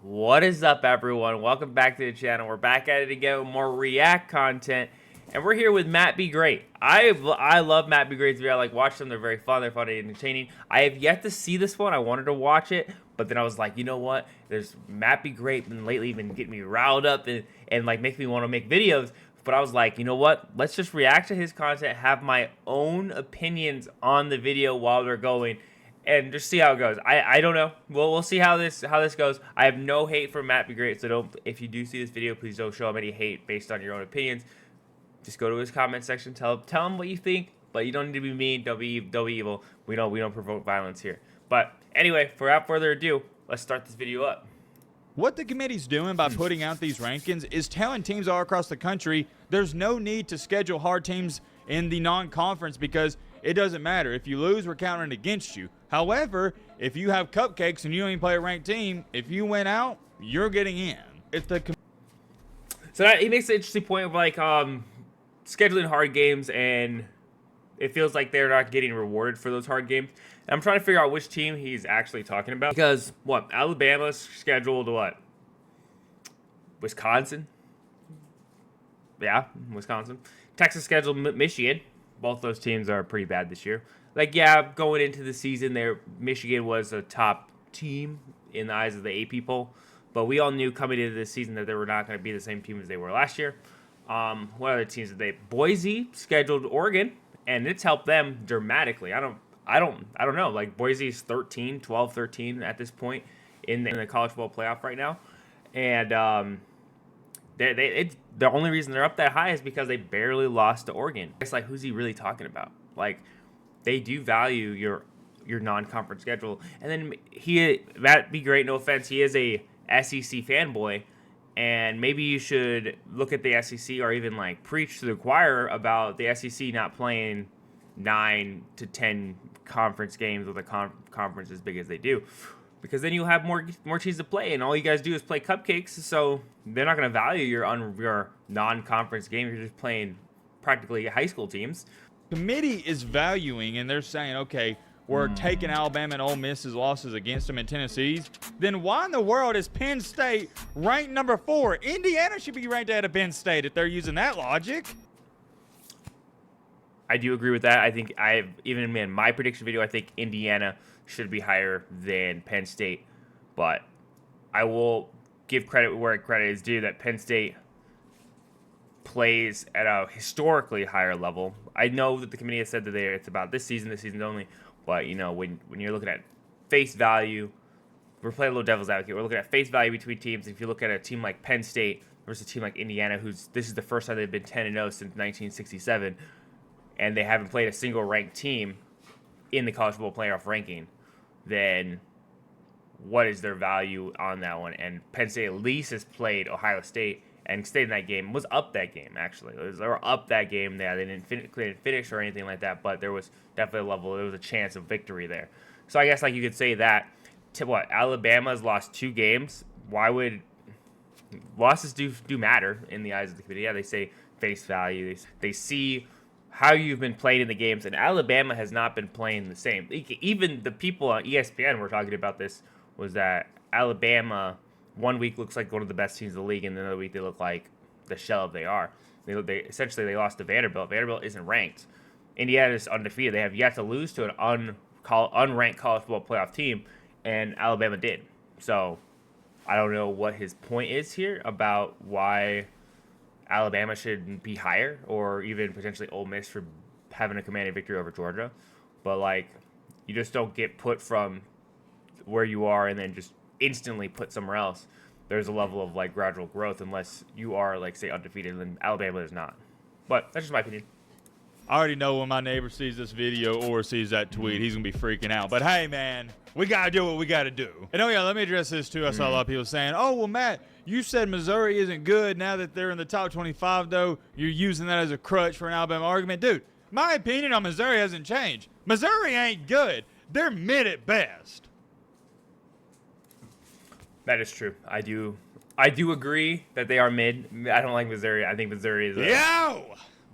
What is up, everyone? Welcome back to the channel. We're back at it again with more React content, and we're here with MattbeGreat. I love MattbeGreat's video. I like watch them. They're very fun. They're funny and entertaining. I have yet to see this one. I wanted to watch it, but then I was like, you know what? There's MattbeGreat been lately been getting me riled up and like make me want to make videos. But I was like, you know what? Let's just react to his content, have my own opinions on the video while they're going, and just see how it goes. I don't know. We'll see how this goes. I have no hate for MattbeGreat, so don't. If you do see this video, please don't show him any hate based on your own opinions. Just go to his comment section, tell him what you think, but you don't need to be mean. Don't be evil. We don't provoke violence here. But anyway, without further ado, let's start this video up. What the committee's doing by putting out these rankings is telling teams all across the country there's no need to schedule hard teams in the non-conference because it doesn't matter. If you lose, we're counting against you. However, if you have cupcakes and you don't even play a ranked team, if you win out, you're getting in. It's the So he makes an interesting point of like scheduling hard games, and it feels like they're not getting rewarded for those hard games. And I'm trying to figure out which team he's actually talking about, because what, Alabama's scheduled what? Wisconsin? Yeah, Wisconsin. Texas scheduled Michigan. Both those teams are pretty bad this year. Like, yeah, going into the season, Michigan was a top team in the eyes of the AP poll, but we all knew coming into this season that they were not going to be the same team as they were last year. What other teams did they? Boise scheduled Oregon, and it's helped them dramatically. I don't know. Like, Boise's 12-13 at this point in the college football playoff right now, and the only reason they're up that high is because they barely lost to Oregon. It's like, who's he really talking about? Like, they do value your non-conference schedule. And then MattbeGreat, no offense, he is a SEC fanboy, and maybe you should look at the SEC or even like preach to the choir about the SEC not playing 9 to 10 conference games with a conference as big as they do, because then you'll have more teams to play, and all you guys do is play cupcakes. So they're not going to value your non-conference game. You're just playing practically high school teams. committee is valuing, and they're saying, okay, we're taking Alabama and Ole Miss's losses against them in Tennessee's, then why in the world is Penn State ranked number 4? Indiana should be ranked ahead of Penn State if they're using that logic. I do agree with that. I think even in my prediction video, I think Indiana should be higher than Penn State, but I will give credit where credit is due, that Penn State plays at a historically higher level. I know that the committee has said that it's about this season only, but you know, when you're looking at face value, we're playing a little devil's advocate. We're looking at face value between teams. If you look at a team like Penn State versus a team like Indiana, this is the first time they've been 10-0 since 1967, and they haven't played a single ranked team in the college football playoff ranking, then what is their value on that one? And Penn State at least has played Ohio State and stayed in that game, was up that game, actually. They were up that game. They didn't finish or anything like that, but there was definitely a level. There was a chance of victory there. So I guess like you could say that, Alabama's lost 2 games. Why would losses do matter in the eyes of the committee? Yeah, they say face value. They see how you've been playing in the games, and Alabama has not been playing the same. Even the people on ESPN were talking about this, was that Alabama one week looks like one of the best teams in the league, and the other week they look like the shell of they are. They essentially lost to Vanderbilt. Vanderbilt isn't ranked. Indiana is undefeated. They have yet to lose to an unranked college football playoff team, and Alabama did. So I don't know what his point is here about why Alabama should be higher, or even potentially Ole Miss for having a commanding victory over Georgia. But like, you just don't get put from where you are and then just instantly put somewhere else. There's a level of like gradual growth, unless you are like, say, undefeated, and Alabama is not. But that's just my opinion. I already know when my neighbor sees this video or sees that tweet, he's going to be freaking out. But hey, man, we got to do what we got to do. And oh, yeah, let me address this, too. I saw a lot of people saying, oh, well, Matt, you said Missouri isn't good. Now that they're in the top 25, though, you're using that as a crutch for an Alabama argument. Dude, my opinion on Missouri hasn't changed. Missouri ain't good. They're mid at best. That is true. I do agree that they are mid. I don't like Missouri. I think Missouri is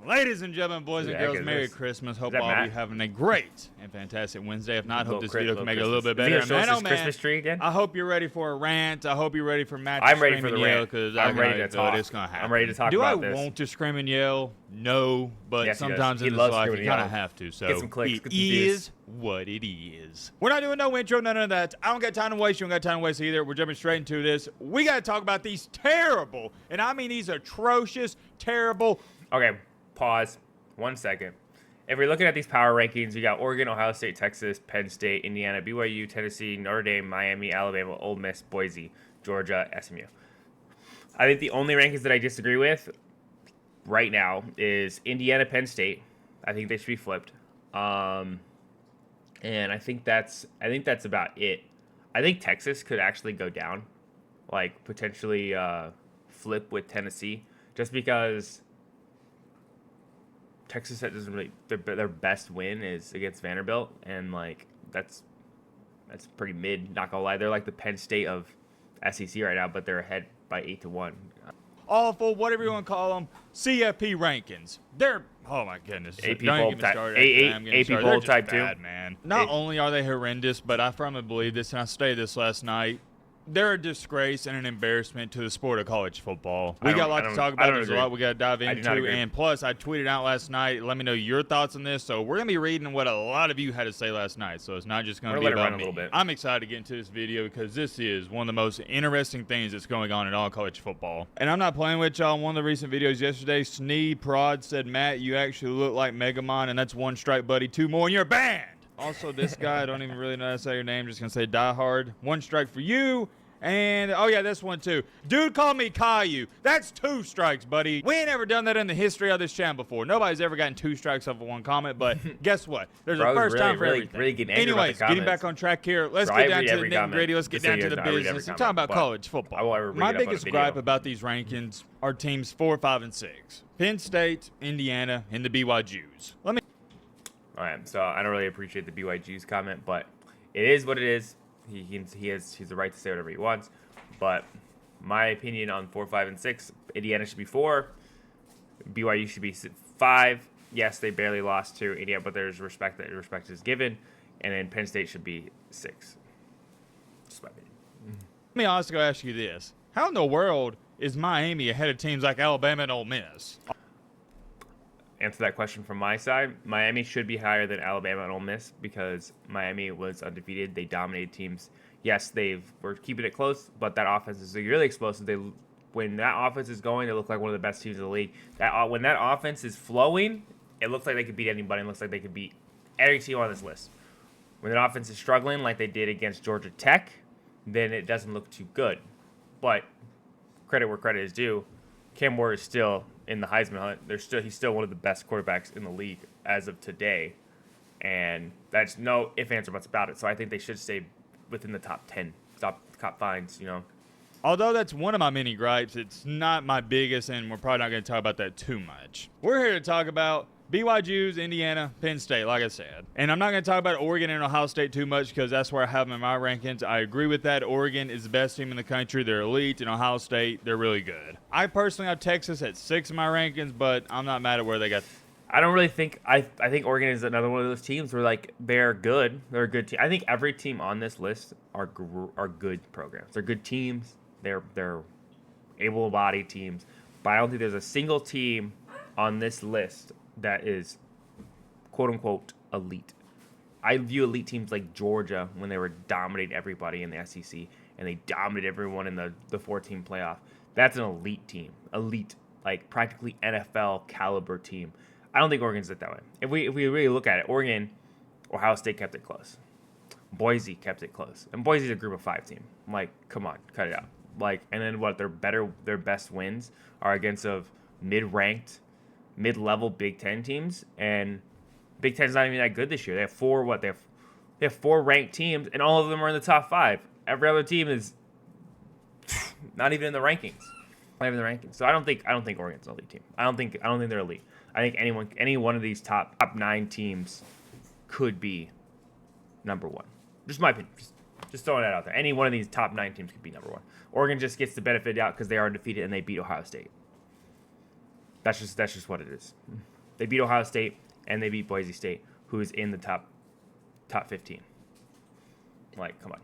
Ladies and gentlemen, boys and Who the heck girls, is Merry this? Christmas. Hope that all Matt? be having a great and fantastic Wednesday. If not, hope this video can make it a little bit Is he better. gonna show us Man, his oh, man, Christmas tree again? I hope you're ready for a rant. I hope you're ready for Matt I'm to ready scream for the and yell rant. because I'm ready to talk. It's gonna happen. I'm ready to talk Do about I this. want to scream and yell? No, but Yes, he does. sometimes He in this loves life screaming you and kind of yelling. have to. So Get some clicks, it get some views. is what it is. We're not doing no intro, none of that. I don't got time to waste. You don't got time to waste either. We're jumping straight into this. We got to talk about these terrible, and I mean these atrocious, terrible. Okay, pause. 1 second. If we're looking at these power rankings, we got Oregon, Ohio State, Texas, Penn State, Indiana, BYU, Tennessee, Notre Dame, Miami, Alabama, Ole Miss, Boise, Georgia, SMU. I think the only rankings that I disagree with right now is Indiana, Penn State. I think they should be flipped. And I think that's about it. I think Texas could actually go down, like potentially flip with Tennessee, just because Texas doesn't really their best win is against Vanderbilt, and like that's pretty mid. Not gonna lie, they're like the Penn State of SEC right now, but they're ahead by 8-1. Awful, whatever you want to call them, CFP rankings. They're, oh my goodness. AP Don't Bowl get me type- started. A- I'm getting AP started. Bowl They're just type two. bad, man. Not only are they horrendous, but I firmly believe this, and I stated this last night, they're a disgrace and an embarrassment to the sport of college football. We got a lot to talk about. There's a lot we got to dive I do not into. agree. And plus, I tweeted out last night. Let me know your thoughts on this. So we're going to be reading what a lot of you had to say last night. So it's not just going to be Let it about run a me. little bit. I'm excited to get into this video because this is one of the most interesting things that's going on in all college football. And I'm not playing with y'all. In one of the recent videos yesterday, Snee Prod said, Matt, you actually look like Megamon, and that's one strike, buddy. Two more, and you're banned. Also, this guy, I don't even really know how to say your name. Just going to say Die Hard. One strike for you. And, oh yeah, this one too. Dude called me Caillou. That's 2 strikes, buddy. We ain't ever done that in the history of this channel before. Nobody's ever gotten 2 strikes off of one comment, but guess what? There's a first time for everything. Really getting angry about the Anyways, getting comments. back on track here. Let's Bro, get I down read to the every nitty comment. gritty. Let's get Just so down you to the know, I read every business. We're comment, talking about but college I football. won't ever bring My it up on a biggest video. gripe about these rankings are teams 4, 5, and 6. Penn State, Indiana, and the BYUs. Let me. All right, so I don't really appreciate the BYG's comment, but it is what it is. He's the right to say whatever he wants, but my opinion on 4, 5, and 6, Indiana should be 4, BYU should be 5. Yes, they barely lost to Indiana, but there's respect is given, and then Penn State should be 6. Just my opinion. Let me also ask you this: how in the world is Miami ahead of teams like Alabama and Ole Miss? Answer that question from my side. Miami should be higher than Alabama and Ole Miss because Miami was undefeated. They dominated teams. Yes, were keeping it close, but that offense is really explosive. When that offense is going, they look like one of the best teams in the league. When that offense is flowing, it looks like they could beat anybody. It looks like they could beat every team on this list. When that offense is struggling, like they did against Georgia Tech, then it doesn't look too good. But credit where credit is due. Cam Ward is still in the Heisman hunt. He's still one of the best quarterbacks in the league as of today, and that's no ifs, ands, or buts about it. So I think they should stay within the top 10, top finds. Although that's one of my many gripes, it's not my biggest, and we're probably not going to talk about that too much. We're here to talk about BYU's, Indiana, Penn State, like I said. And I'm not going to talk about Oregon and Ohio State too much because that's where I have them in my rankings. I agree with that. Oregon is the best team in the country. They're elite, and Ohio State, they're really good. I personally have Texas at 6 in my rankings, but I'm not mad at where they got. I don't really think I think Oregon is another one of those teams where like they're good. They're a good team. I think every team on this list are good programs. They're good teams. They're able-bodied teams. But I don't think there's a single team on this list that is quote-unquote elite. I view elite teams like Georgia when they were dominating everybody in the SEC and they dominated everyone in the 4-team playoff. That's an elite team. Elite, like practically NFL caliber team. I don't think Oregon's it that way. If we really look at it, Oregon, Ohio State kept it close. Boise kept it close. And Boise's a group of 5 team. I'm like, come on, cut it out. Like, and then what? Their best wins are against of mid-ranked, mid-level Big Ten teams, and Big Ten's not even that good this year. They have 4 They have 4 ranked teams, and all of them are in the top 5. Every other team is not even in the rankings. Not even in the rankings. So I don't think Oregon's an elite team. I don't think they're elite. I think any one of these top 9 teams could be number 1. Just my opinion. Just throwing that out there. Any one of these top 9 teams could be number 1. Oregon just gets the benefit out because they are undefeated and they beat Ohio State. That's just what it is. They beat Ohio State, and they beat Boise State, who is in the top 15. Like, come on.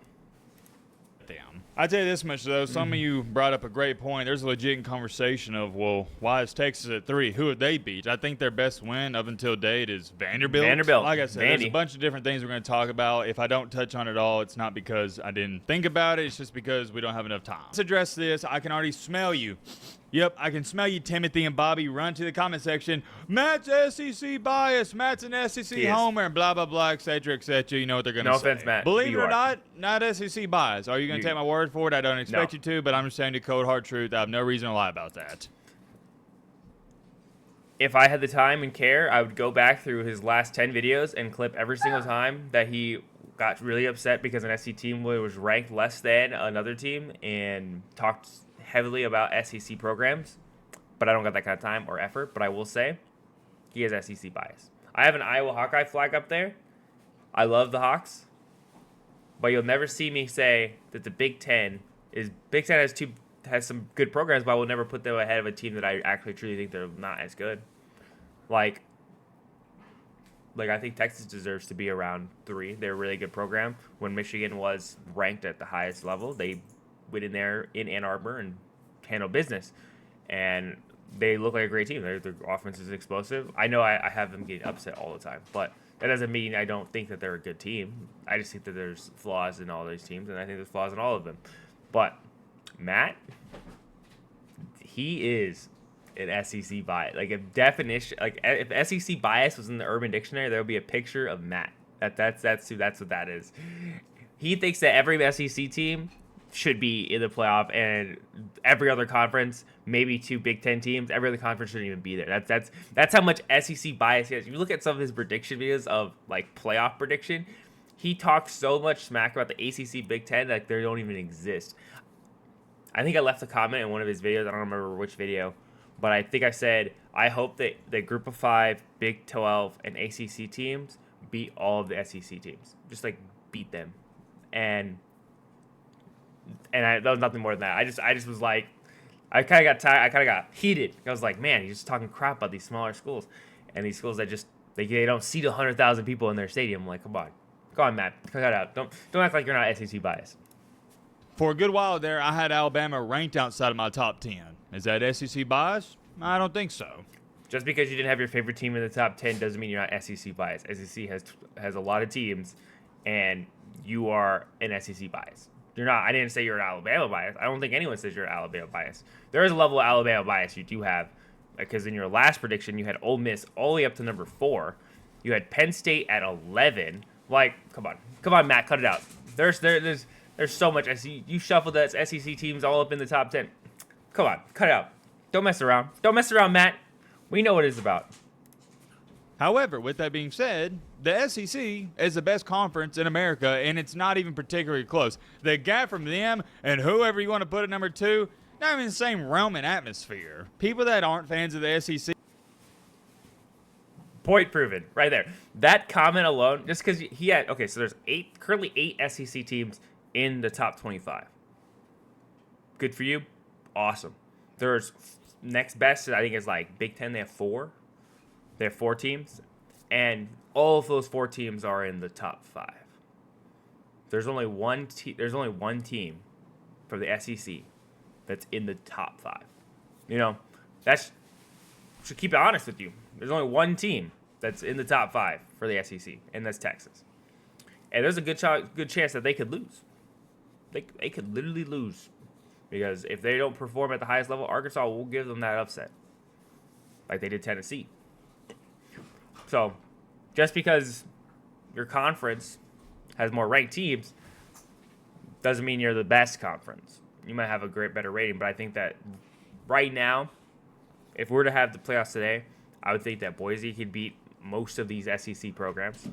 Damn. I'll tell you this much, though. Some of you brought up a great point. There's a legit conversation of, well, why is Texas at 3? Who would they beat? I think their best win up until date is Vanderbilt. Like I said, there's a bunch of different things we're going to talk about. If I don't touch on it all, it's not because I didn't think about it. It's just because we don't have enough time. Let's address this. I can already smell you. Yep, I can smell you, Timothy and Bobby. Run to the comment section. Matt's SEC bias. Matt's an SEC homer, and blah, blah, blah, et cetera, et cetera. You know what they're going to say. No offense, Matt. Believe it or not SEC bias. Are you going to take my word for it? I don't expect you to, but I'm just saying the cold, hard truth. I have no reason to lie about that. If I had the time and care, I would go back through his last 10 videos and clip every single time that he got really upset because an SEC team was ranked less than another team and talked heavily about SEC programs, but I don't got that kind of time or effort. But I will say he has SEC bias. I have an Iowa Hawkeye flag up there. I love the Hawks, but you'll never see me say that the Big Ten has some good programs, but I will never put them ahead of a team that I actually truly think they're not as good. Like I think Texas deserves to be around 3. They're a really good program. When Michigan was ranked at the highest level, they went in there in Ann Arbor and handled business, and they look like a great team. Their offense is explosive. I know I have them getting upset all the time, but that doesn't mean I don't think that they're a good team. I just think that there's flaws in all these teams, and I think there's flaws in all of them. But Matt, he is an SEC bias. Like if SEC bias was in the Urban Dictionary, there would be a picture of Matt. That's what that is. He thinks that every SEC team should be in the playoff, and every other conference, maybe 2 Big Ten teams, every other conference shouldn't even be there. That's how much SEC bias he has. If you look at some of his prediction videos of like playoff prediction, he talks so much smack about the ACC Big Ten that they don't even exist. I think I left a comment in one of his videos. I don't remember which video, but I think I said, I hope that the Group of 5, Big 12, and ACC teams beat all of the SEC teams. Just like beat them, and that was nothing more than that. I just was like, I kind of got tired. I kind of got heated. I was like, man, he's just talking crap about these smaller schools, and these schools that just they don't seat 100,000 people in their stadium. I'm like, come on, Matt, cut that out. Don't act like you're not SEC biased. For a good while there, I had Alabama ranked outside of my top 10. Is that SEC bias? I don't think so. Just because you didn't have your favorite team in the top 10 doesn't mean you're not SEC biased. SEC has a lot of teams, and you are an SEC bias. You're not. I didn't say you're an Alabama bias. I don't think anyone says you're an Alabama bias. There is a level of Alabama bias you do have, because in your last prediction you had Ole Miss all the way up to number 4. You had Penn State at 11. Like, come on, Matt, cut it out. There's so much. I see you shuffled the SEC teams all up in the top 10. Come on, cut it out. Don't mess around. Don't mess around, Matt. We know what it's about. However, with that being said, the SEC is the best conference in America, and it's not even particularly close. The gap from them and whoever you want to put at number 2, not even the same realm and atmosphere. People that aren't fans of the SEC. Point proven, right there. That comment alone, just because he had, okay, so there's currently 8 SEC teams in the top 25. Good for you. Awesome. There's next best, I think, is like Big Ten. They have 4. They have 4 teams, and all of those 4 teams are in the top 5. There's only one team for the SEC that's in the top 5. You know, should keep it honest with you. There's only one team that's in the top 5 for the SEC, and that's Texas. And there's a good chance that they could lose. They could literally lose, because if they don't perform at the highest level, Arkansas will give them that upset, like they did Tennessee. So, just because your conference has more ranked teams doesn't mean you're the best conference. You might have a better rating, but I think that right now, if we were to have the playoffs today, I would think that Boise could beat most of these SEC programs.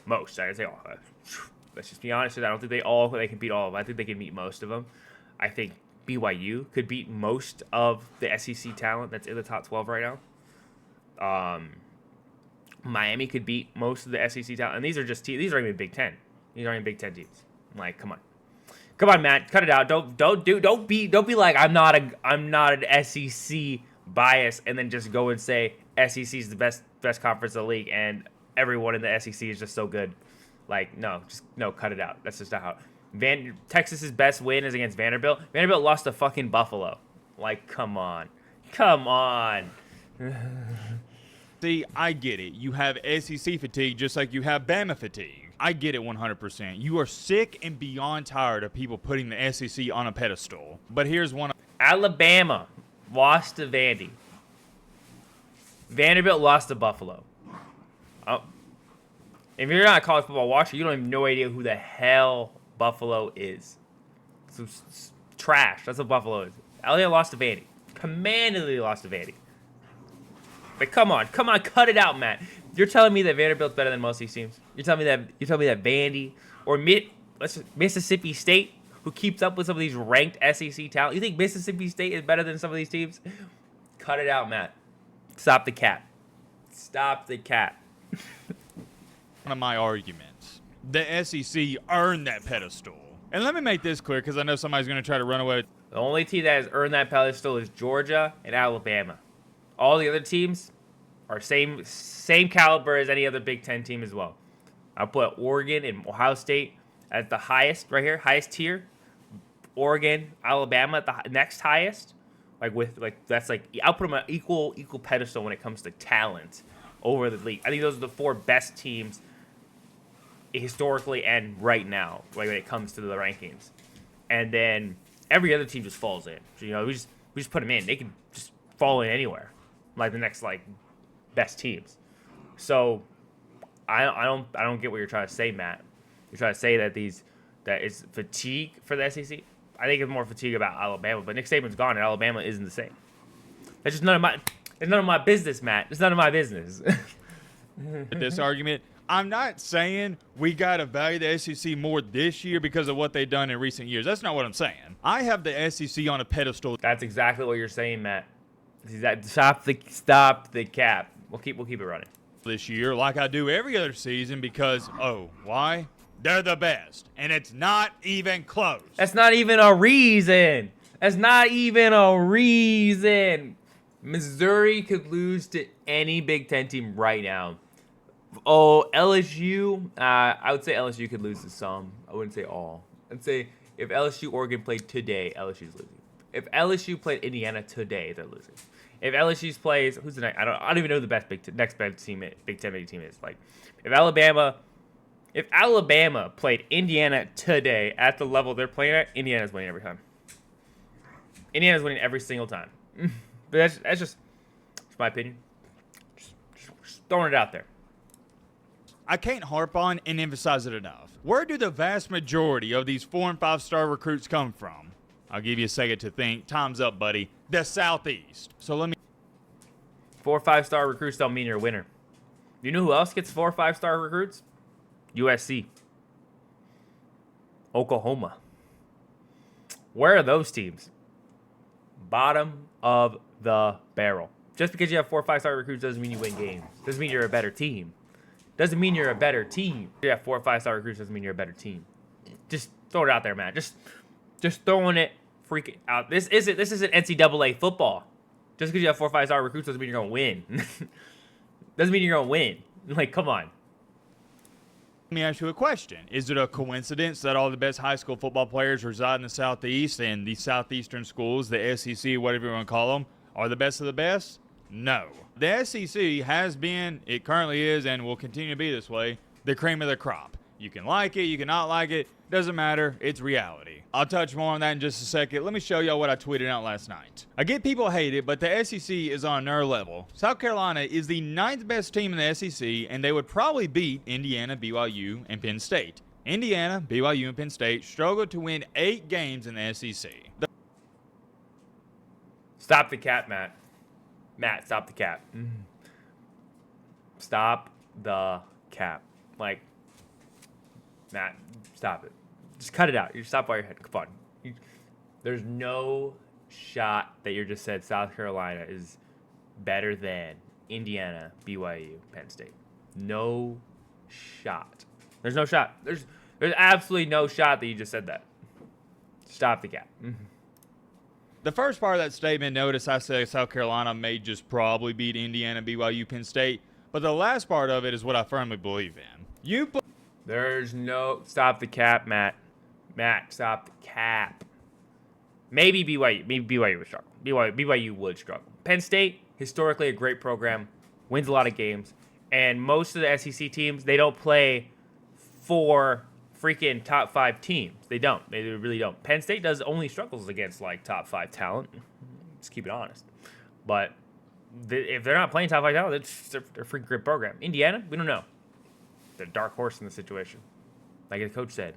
Most. I would say all. Let's just be honest. I don't think they can beat all of them. I think they can beat most of them. I think BYU could beat most of the SEC talent that's in the top 12 right now. Miami could beat most of the SEC talent, and these are even Big Ten. These aren't even Big Ten teams. Like, come on, Matt, cut it out. Don't be like I'm not an SEC bias and then just go and say SEC is the best conference in the league and everyone in the SEC is just so good. Like, no, cut it out. That's just not how. Texas's best win is against Vanderbilt. Vanderbilt lost to fucking Buffalo. Like, come on. See, I get it. You have SEC fatigue just like you have Bama fatigue. I get it 100%. You are sick and beyond tired of people putting the SEC on a pedestal. But here's one. Alabama lost to Vandy. Vanderbilt lost to Buffalo. Oh. If you're not a college football watcher, you don't have no idea who the hell Buffalo is. It's trash. That's what Buffalo is. Alabama lost to Vandy. Commandingly lost to Vandy. But come on, cut it out, Matt. You're telling me that Vanderbilt's better than most of these teams? You're telling me that Vandy or Mississippi State, who keeps up with some of these ranked SEC talent, you think Mississippi State is better than some of these teams? Cut it out, Matt. Stop the cap. One of my arguments. The SEC earned that pedestal. And let me make this clear because I know somebody's going to try to run away. The only team that has earned that pedestal is Georgia and Alabama. All the other teams are same caliber as any other Big Ten team as well. I'll put Oregon and Ohio State as the highest right here, highest tier. Oregon, Alabama at the next highest. I'll put them at equal pedestal when it comes to talent over the league. I think those are the 4 best teams historically and right now, like when it comes to the rankings. And then every other team just falls in. So, we just put them in. They can just fall in anywhere, like the next best teams. So I don't get what you're trying to say, Matt. You're trying to say that it's fatigue for the SEC. I think it's more fatigue about Alabama, but Nick Saban's gone and Alabama isn't the same. That's just none of my business, Matt. It's none of my business. This argument, I'm not saying we got to value the SEC more this year because of what they've done in recent years. That's not what I'm saying. I have the SEC on a pedestal. That's exactly what you're saying, Matt. Stop the cap. We'll keep it running This year, like I do every other season, because why? They're the best, and it's not even close. That's not even a reason. Missouri could lose to any Big Ten team right now. Oh, LSU. I would say LSU could lose to some. I wouldn't say all. I'd say if LSU Oregon played today, LSU's losing. If LSU played Indiana today, they're losing. If LSU plays, who's the next? I don't even know who the best next best team Big Ten team is. Like, if Alabama played Indiana today at the level they're playing at, Indiana's winning every time. Indiana's winning every single time. But that's just my opinion. Just throwing it out there. I can't harp on and emphasize it enough. Where do the vast majority of these 4- and 5-star recruits come from? I'll give you a second to think. Time's up, buddy. The Southeast. So let me. 4 or 5-star recruits don't mean you're a winner. You know who else gets 4 or 5-star recruits? USC. Oklahoma. Where are those teams? Bottom of the barrel. Just because you have 4 or 5-star recruits doesn't mean you win games. Doesn't mean you're a better team. Doesn't mean you're a better team. You have 4 or 5-star recruits doesn't mean you're a better team. Just throw it out there, man. Just throwing it freaking out. This isn't NCAA football. Just because you have 4 or 5-star recruits doesn't mean you're gonna win. Doesn't mean you're gonna win. Like, come on. Let me ask you a question. Is it a coincidence that all the best high school football players reside in the Southeast, and these Southeastern schools, the SEC, whatever you want to call them, are the best of the best? No. The SEC has been, it currently is, and will continue to be this way, the cream of the crop. You can like it, you can not like it, doesn't matter, it's reality. I'll touch more on that in just a second. Let me show y'all what I tweeted out last night. I get people hate it, but the SEC is on another level. South Carolina is the 9th best team in the SEC, and they would probably beat Indiana, BYU, and Penn State. Indiana, BYU, and Penn State struggled to win 8 games in the SEC. Stop the cap, Matt. Matt, stop the cap. Stop the cap. Like, Matt, stop it. Just cut it out. You stop while your head. Come on. There's no shot that you just said South Carolina is better than Indiana, BYU, Penn State. No shot. There's no shot. There's absolutely no shot that you just said that. Stop the cap. The first part of that statement, notice I said South Carolina may just probably beat Indiana, BYU, Penn State. But the last part of it is what I firmly believe in. There's no... Stop the cap, Matt. Matt, stop the cap. Maybe BYU. Maybe BYU would struggle. BYU would struggle. Penn State, historically a great program, wins a lot of games. And most of the SEC teams, they don't play for freaking top 5 teams. They don't. They really don't. Penn State does only struggles against like top 5 talent. Just keep it honest. But if they're not playing top 5 talent, they're a freaking great program. Indiana, we don't know. They're a dark horse in the situation. Like the coach said,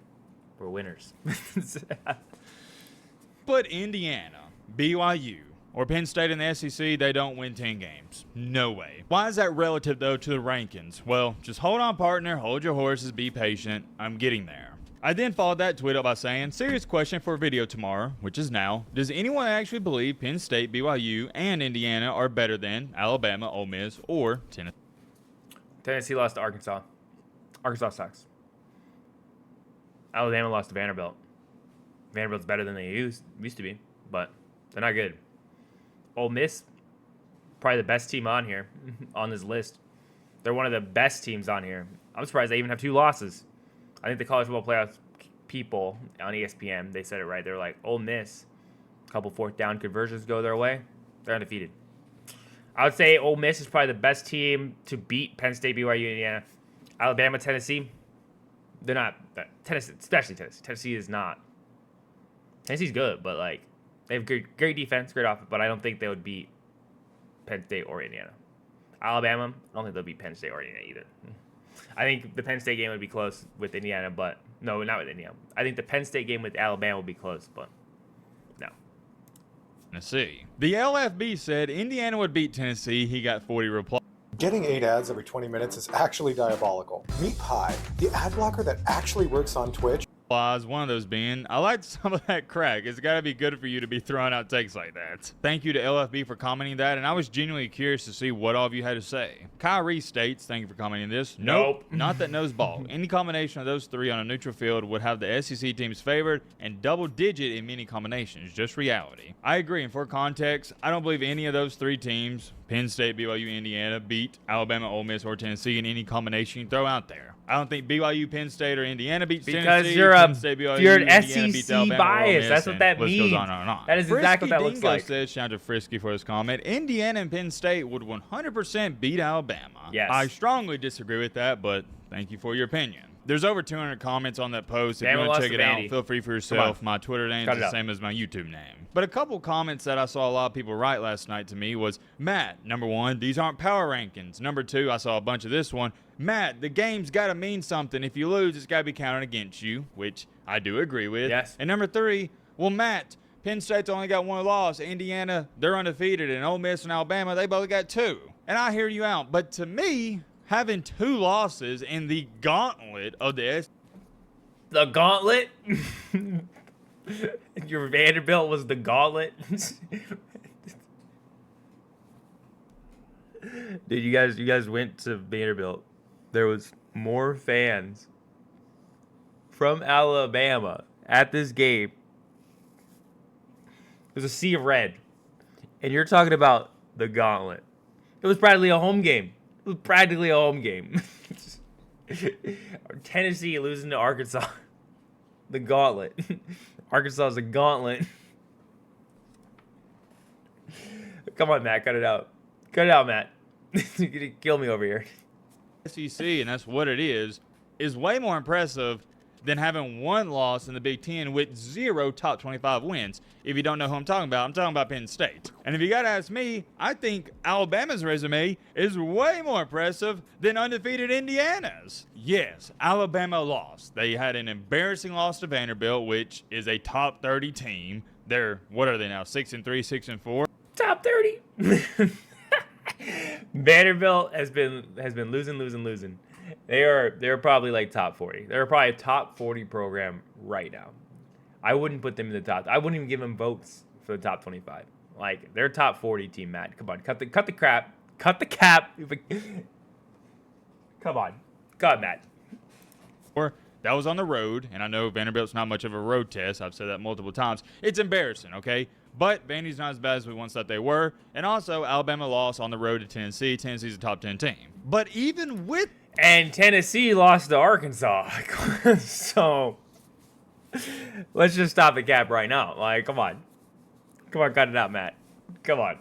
we're winners. But Indiana, BYU, or Penn State in the SEC, they don't win 10 games. No way. Why is that relative, though, to the rankings? Well, just hold on, partner. Hold your horses. Be patient. I'm getting there. I then followed that tweet up by saying, serious question for a video tomorrow, which is now. Does anyone actually believe Penn State, BYU, and Indiana are better than Alabama, Ole Miss, or Tennessee? Tennessee lost to Arkansas. Arkansas sucks. Alabama lost to Vanderbilt. Vanderbilt's better than they used to be, but they're not good. Ole Miss, probably the best team on here, on this list. They're one of the best teams on here. I'm surprised they even have 2 losses. I think the college football playoff people on ESPN, they said it right. They're like, Ole Miss, a couple 4th down conversions go their way. They're undefeated. I would say Ole Miss is probably the best team to beat Penn State, BYU, Indiana. Alabama, Tennessee, they're not. Tennessee, especially Tennessee. Tennessee is not. Tennessee's good, but like they have great defense, great offense, but I don't think they would beat Penn State or Indiana. Alabama, I don't think they'll beat Penn State or Indiana either. I think the Penn State game would be close with Indiana, but no, not with Indiana. I think the Penn State game with Alabama would be close, but no. Tennessee. The LFB said Indiana would beat Tennessee. He got 40 replies. Getting 8 ads every 20 minutes is actually diabolical. Meet Pi, the ad blocker that actually works on Twitch. One of those being, I like some of that crack. It's got to be good for you to be throwing out takes like that. Thank you to LFB for commenting that, and I was genuinely curious to see what all of you had to say. Kyrie states, thank you for commenting this. Nope. Not that nose ball. Any combination of those 3 on a neutral field would have the SEC teams favored and double digit in many combinations. Just reality. I agree, and for context, I don't believe any of those 3 teams, Penn State, BYU, Indiana, beat Alabama, Ole Miss, or Tennessee in any combination you throw out there. I don't think BYU, Penn State, or Indiana beats Tennessee. Because you're an Indiana SEC bias. That's what that means. Goes on and on. That is exactly what that looks like. Says, shout out to Frisky for his comment. Indiana and Penn State would 100% beat Alabama. Yes. I strongly disagree with that, but thank you for your opinion. There's over 200 comments on that post. If you want to check it out, feel free for yourself. My Twitter name is the same as my YouTube name. But a couple comments that I saw a lot of people write last night to me was, Matt, number 1, these aren't power rankings. Number 2, I saw a bunch of this one. Matt, the game's got to mean something. If you lose, it's got to be counted against you, which I do agree with. Yes. And number 3, well, Matt, Penn State's only got 1 loss. Indiana, they're undefeated. And Ole Miss and Alabama, they both got 2. And I hear you out. But to me, having 2 losses in the gauntlet of the The gauntlet? Your Vanderbilt was the gauntlet? Dude, you guys went to Vanderbilt. There was more fans from Alabama at this game. There's a sea of red. And you're talking about the gauntlet. It was practically a home game. It was practically a home game. Tennessee losing to Arkansas. The gauntlet. Arkansas is a gauntlet. Come on, Matt. Cut it out. Cut it out, Matt. You're going to kill me over here. SEC, and that's what it is way more impressive than having 1 loss in the Big Ten with 0 top 25 wins. If you don't know who I'm talking about Penn State. And if you got to ask me, I think Alabama's resume is way more impressive than undefeated Indiana's. Yes, Alabama lost. They had an embarrassing loss to Vanderbilt, which is a top 30 team. They're, what are they now, 6-3, 6-4? Top 30. Vanderbilt has been losing. They're probably like top 40. They're probably a top 40 program right now. I wouldn't put them in the top. I wouldn't even give them votes for the top 25. Like, they're top 40 team, Matt. Come on, cut the crap. Cut the cap. Come on, Matt. That was on the road, and I know Vanderbilt's not much of a road test. I've said that multiple times. It's embarrassing, okay? But Vandy's not as bad as we once thought they were. And also, Alabama lost on the road to Tennessee. Tennessee's a top 10 team. But even with... And Tennessee lost to Arkansas. So, let's just stop the cap right now. Like, come on. Come on, cut it out, Matt. Come on.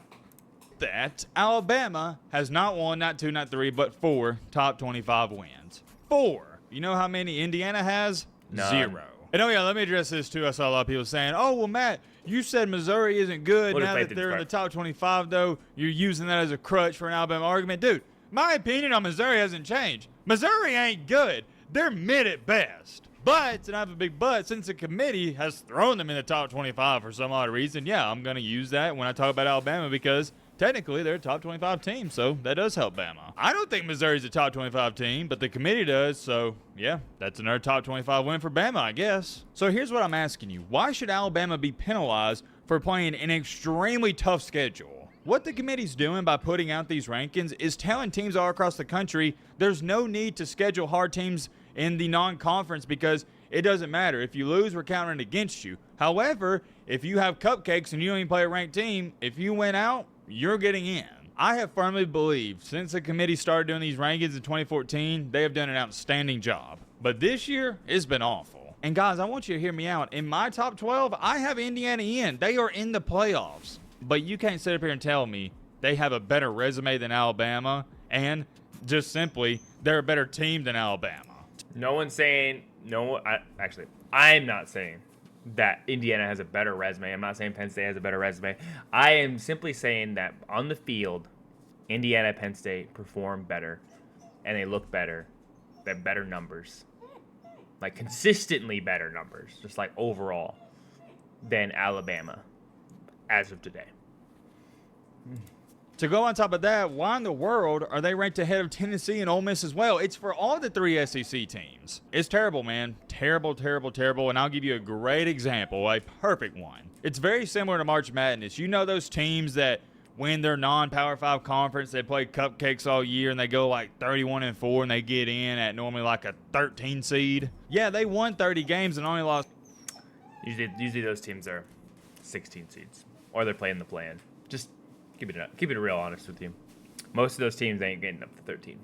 that, Alabama has not one, not two, not three, but 4 top 25 wins. 4. You know how many Indiana has? None. 0. And oh yeah, let me address this too. I saw a lot of people saying, oh, well, Matt, you said Missouri isn't good. What if Now they that did they're in the first? top 25, though, you're using that as a crutch for an Alabama argument. Dude, my opinion on Missouri hasn't changed. Missouri ain't good. They're mid at best. But, and I have a big but, since the committee has thrown them in the top 25 for some odd reason, yeah, I'm going to use that when I talk about Alabama because technically they're a top 25 team, so that does help Bama. I don't think Missouri's a top 25 team, but the committee does, so yeah, that's another top 25 win for Bama, I guess. So here's what I'm asking you. Why should Alabama be penalized for playing an extremely tough schedule? What the committee's doing by putting out these rankings is telling teams all across the country there's no need to schedule hard teams in the non-conference because it doesn't matter. If you lose, we're counting against you. However, if you have cupcakes and you don't even play a ranked team, if you win out, you're getting in. I have firmly believed since the committee started doing these rankings in 2014, they have done an outstanding job. But this year, it's been awful. And guys, I want you to hear me out. In my top 12, I have Indiana in. They are in the playoffs. But you can't sit up here and tell me they have a better resume than Alabama and just simply they're a better team than Alabama. No one's saying, I'm not saying that Indiana has a better resume. I'm not saying Penn State has a better resume. I am simply saying that on the field, Indiana and Penn State perform better and they look better. They have better numbers. Like consistently better numbers, just like overall, than Alabama as of today. To go on top of that, why in the world are they ranked ahead of Tennessee and Ole Miss as well? It's for all the 3 SEC teams. It's terrible, man. Terrible, terrible, terrible. And I'll give you a great example, a perfect one. It's very similar to March Madness. You know those teams that win their non-Power 5 conference, they play cupcakes all year and they go like 31-4 and they get in at normally like a 13 seed? Yeah, they won 30 games and only lost. Usually those teams are 16 seeds or they're playing the play-in. Just keep it real honest with you. Most of those teams ain't getting up to 13.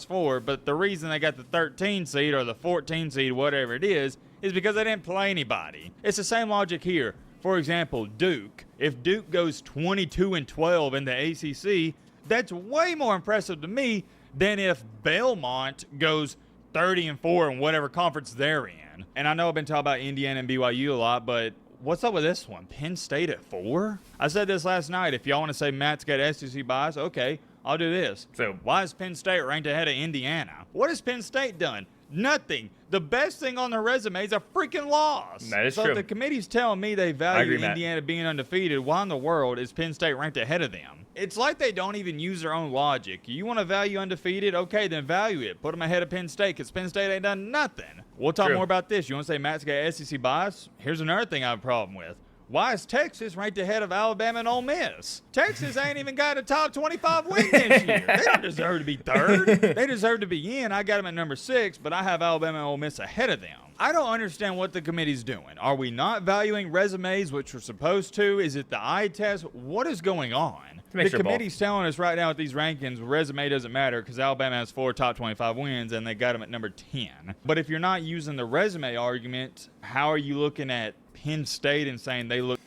4, but the reason they got the 13 seed or the 14 seed, whatever it is because they didn't play anybody. It's the same logic here. For example, Duke. If Duke goes 22-12 in the ACC, that's way more impressive to me than if Belmont goes 30-4 in whatever conference they're in. And I know I've been talking about Indiana and BYU a lot, but what's up with this one? Penn State at 4? I said this last night. If y'all want to say Matt's got SEC bias, okay, I'll do this. So why is Penn State ranked ahead of Indiana? What has Penn State done? Nothing. The best thing on their resume is a freaking loss. That is so true. if the committee's telling me they value agree, Matt. Indiana being undefeated, why in the world is Penn State ranked ahead of them? It's like they don't even use their own logic. You want to value undefeated? Okay, then value it. Put them ahead of Penn State because Penn State ain't done nothing. We'll talk True. more about this. You want to say Matt's got SEC bias? Here's another thing I have a problem with. Why is Texas ranked ahead of Alabama and Ole Miss? Texas ain't even got a top 25 win this year. They don't deserve to be third. They deserve to be in. I got them at number 6, but I have Alabama and Ole Miss ahead of them. I don't understand what the committee's doing. Are we not valuing resumes, which we're supposed to? Is it the eye test? What is going on? The committee's telling us right now with these rankings, resume doesn't matter because Alabama has 4 top 25 wins and they got them at number 10. But if you're not using the resume argument, how are you looking at Penn State and saying they look?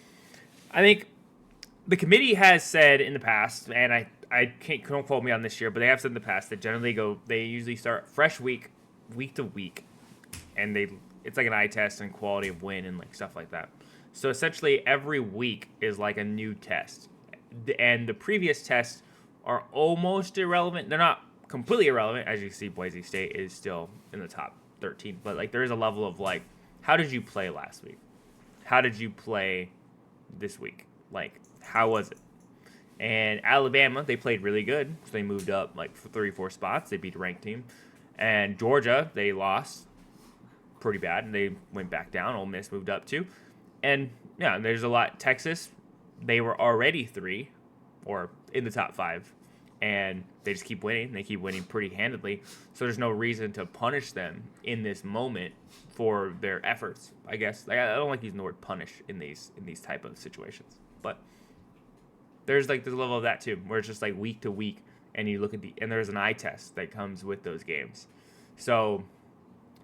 I think the committee has said in the past, and I don't quote me on this year, but they have said in the past that they usually start fresh week to week, and it's like an eye test and quality of win and like stuff like that. So essentially every week is like a new test, and the previous tests are almost irrelevant. They're not completely irrelevant, as you see. Boise State is still in the top 13, but like there is a level of like, how did you play last week? How did you play this week? Like, how was it? And Alabama, they played really good. So they moved up like 3-4 spots. They beat a ranked team. And Georgia, they lost pretty bad, and they went back down. Ole Miss moved up too. And, yeah, there's a lot. Texas, they were already 3 or in the top 5 and they just keep winning. They keep winning pretty handedly. So there's no reason to punish them in this moment for their efforts, I guess. Like, I don't like using the word punish in these type of situations, but there's like this level of that too, where it's just like week to week, and you look at and there's an eye test that comes with those games. So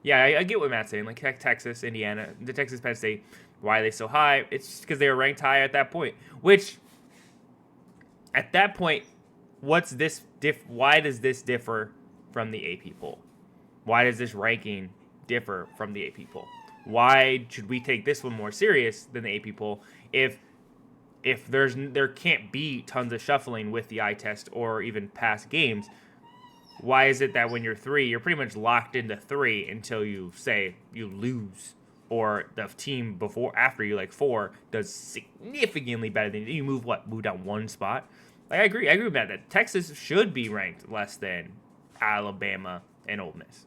yeah, I get what Matt's saying. Like Texas, Indiana, the Texas Penn State, why are they so high? It's just because they were ranked high at that point. Which, at that point, what's this why does this differ from the AP poll? Why does this ranking differ from the AP poll? Why should we take this one more serious than the AP poll if there can't be tons of shuffling with the eye test or even past games? Why is it that when you're 3, you're pretty much locked into 3 until you say you lose, or the team after you, like 4, does significantly better than you? Move down 1 spot? Like, I agree with that Texas should be ranked less than Alabama and Ole Miss.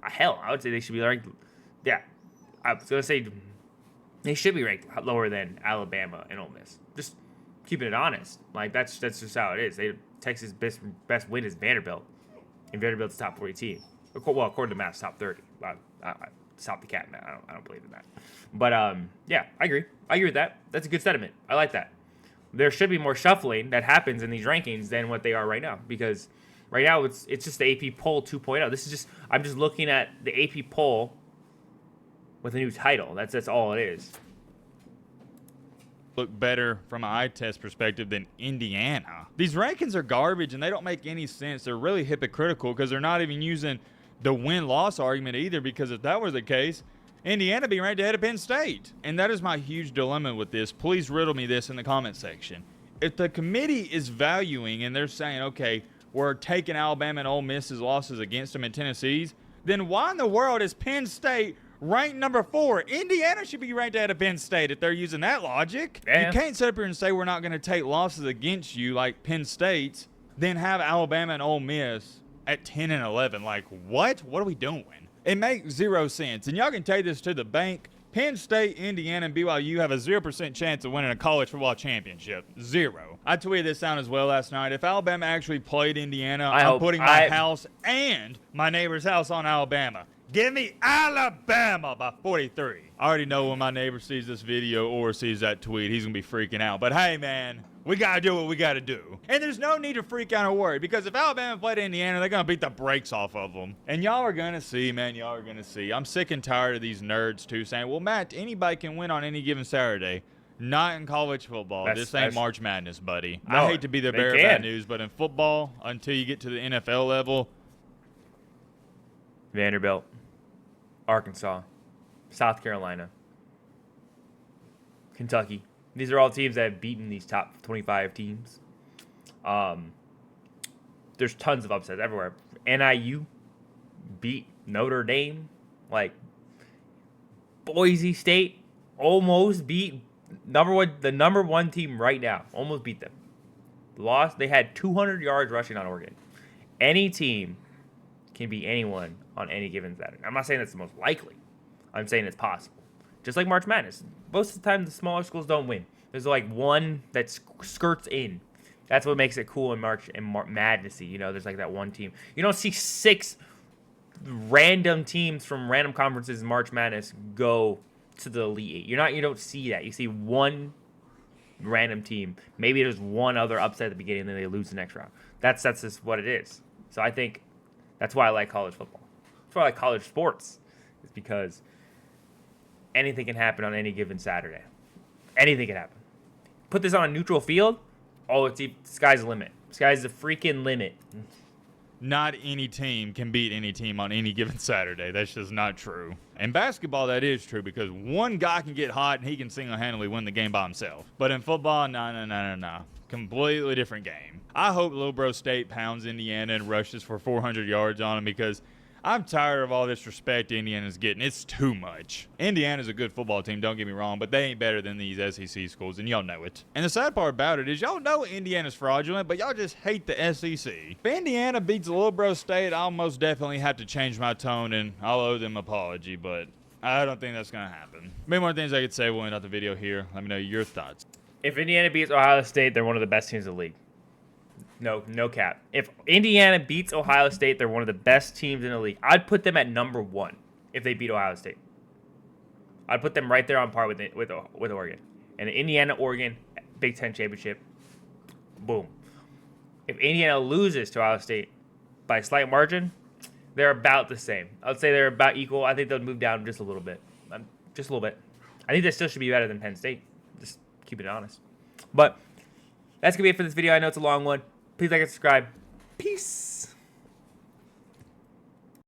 Hell, I would say they should be ranked. Yeah, I was gonna say they should be ranked lower than Alabama and Ole Miss. Just keeping it honest. Like, that's just how it is. Texas' best win is Vanderbilt, and Vanderbilt's top 40 team. Well, according to Matt's top 30. Stop the cat, man. I don't believe in that. But yeah, I agree. I agree with that. That's a good sentiment. I like that. There should be more shuffling that happens in these rankings than what they are right now, because right now it's just the AP poll 2.0. I'm just looking at the AP poll with a new title. That's all it is. Look better from an eye test perspective than Indiana. These rankings are garbage and they don't make any sense. They're really hypocritical because they're not even using the win-loss argument either, because if that was the case, Indiana be ranked ahead of Penn State. And that is my huge dilemma with this. Please riddle me this in the comment section. If the committee is valuing and they're saying, okay, we're taking Alabama and Ole Miss's losses against them in Tennessee's, then why in the world is Penn State ranked number 4? Indiana should be ranked ahead of Penn State if they're using that logic. Yeah. You can't sit up here and say we're not going to take losses against you like Penn State's, then have Alabama and Ole Miss at 10 and 11. Like, what? What are we doing? It makes zero sense. And y'all can take this to the bank. Penn State, Indiana, and BYU have a 0% chance of winning a college football championship. 0. I tweeted this out as well last night. If Alabama actually played Indiana, I'm putting my house and my neighbor's house on Alabama. Give me Alabama by 43. I already know when my neighbor sees this video or sees that tweet, he's going to be freaking out. But hey, man, we got to do what we got to do. And there's no need to freak out or worry, because if Alabama played Indiana, they're going to beat the brakes off of them. And y'all are going to see, man. Y'all are going to see. I'm sick and tired of these nerds, too, saying, well, Matt, anybody can win on any given Saturday. Not in college football. This ain't March Madness, buddy. No, I hate to be the bearer of bad news, but in football, until you get to the NFL level, Vanderbilt, Arkansas, South Carolina, Kentucky. These are all teams that have beaten these top 25 teams. There's tons of upsets everywhere. NIU beat Notre Dame. Like, Boise State almost beat the number one team right now. Almost beat them. Lost. They had 200 yards rushing on Oregon. Any team can beat anyone on any given Saturday. I'm not saying that's the most likely. I'm saying it's possible. Just like March Madness. Most of the time, the smaller schools don't win. There's like one that skirts in. That's what makes it cool in March and Madnessy. You know, there's like that one team. You don't see 6 random teams from random conferences in March Madness go to the Elite 8. You don't see that. You see one random team. Maybe there's one other upset at the beginning, and then they lose the next round. That's just what it is. So I think that's why I like college football. That's why I like college sports. It's because anything can happen on any given Saturday. Anything can happen. Put this on a neutral field. Oh, sky's the limit. Sky's the freaking limit. Not any team can beat any team on any given Saturday. That's just not true. In basketball, that is true, because one guy can get hot and he can single-handedly win the game by himself. But in football, no. Completely different game. I hope Little Bro State pounds Indiana and rushes for 400 yards on them, because I'm tired of all this respect Indiana's getting. It's too much. Indiana's a good football team, don't get me wrong, but they ain't better than these SEC schools, and y'all know it. And the sad part about it is y'all know Indiana's fraudulent, but y'all just hate the SEC. If Indiana beats Little Bro State, I'll most definitely have to change my tone, and I'll owe them an apology, but I don't think that's going to happen. Many more things I could say. We'll end out the video here. Let me know your thoughts. If Indiana beats Ohio State, they're one of the best teams in the league. No cap. If Indiana beats Ohio State, they're one of the best teams in the league. I'd put them at number 1 if they beat Ohio State. I'd put them right there on par with Oregon. And Indiana, Oregon, Big Ten championship, boom. If Indiana loses to Ohio State by a slight margin, they're about the same. I would say they're about equal. I think they'll move down just a little bit. Just a little bit. I think they still should be better than Penn State. Just keeping it honest. But that's going to be it for this video. I know it's a long one. Please like and subscribe. Peace.